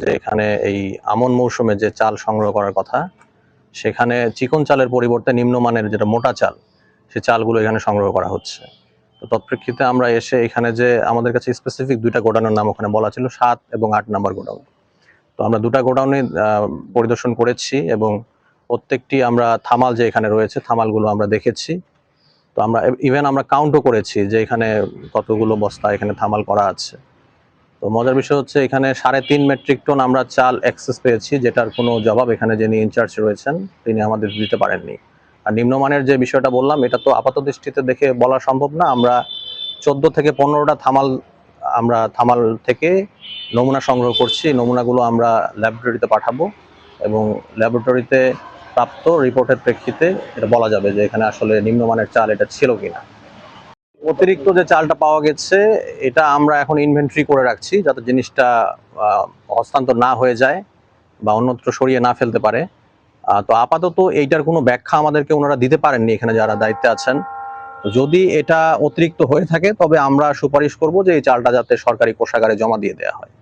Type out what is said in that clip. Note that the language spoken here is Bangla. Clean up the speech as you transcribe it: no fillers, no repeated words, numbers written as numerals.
যে এখানে এই আমন মৌসুমে যে চাল সংগ্রহ করার কথা, সেখানে চিকন চালের পরিবর্তে নিম্নমানের যেটা মোটা চাল, সে চালগুলো এখানে সংগ্রহ করা হচ্ছে। তো তৎপ্রেক্ষিতে আমরা এসে এখানে যে আমাদের কাছে স্পেসিফিক ২টা গোডাউনের নাম ওখানে বলা ছিল, ৭ এবং ৮ নাম্বার গোডাউন। তো আমরা ২টা গোডাউনে পরিদর্শন করেছি এবং প্রত্যেকটি আমরা থামাল যে এখানে রয়েছে, থামালগুলো আমরা দেখেছি। তো আমরা ইভেন আমরা কাউন্টও করেছি যে এখানে কতগুলো বস্তা এখানে থামাল করা আছে। তো মজার বিষয় হচ্ছে এখানে ৩.৫ মেট্রিক টন আমরা চাল অ্যাক্সেস পেয়েছি, যেটার কোনো জবাব এখানে যিনি ইনচার্জ রয়েছেন তিনি আমাদের দিতে পারেননি। আর নিম্নমানের যে বিষয়টা বললাম, এটা তো আপাত দৃষ্টিতে দেখে বলা সম্ভব না। আমরা ১৪ থেকে ১৫টা থামাল থেকে নমুনা সংগ্রহ করছি। নমুনাগুলো আমরা ল্যাবরেটরিতে পাঠাবো এবং ল্যাবরেটরিতে প্রাপ্ত রিপোর্টের প্রেক্ষিতে এটা বলা যাবে যে এখানে আসলে নিম্নমানের চাল এটা ছিল কিনা। অতিরিক্ত যে চালটা পাওয়া গেছে এটা আমরা এখন ইনভেন্টরি করে রাখছি, যাতে জিনিসটা হস্তান্তর না হয়ে যায় বা অন্যত্র সরিয়ে না ফেলতে পারে। তো আপাতত এইটার কোনো ব্যাখ্যা আমাদেরকে ওনারা দিতে পারেননি এখানে যারা দায়িত্বে আছেন। যদি এটা অতিরিক্ত হয়ে থাকে তবে আমরা সুপারিশ করব যে এই চালটা যাতে সরকারি কোষাগারে জমা দিয়ে দেওয়া হয়।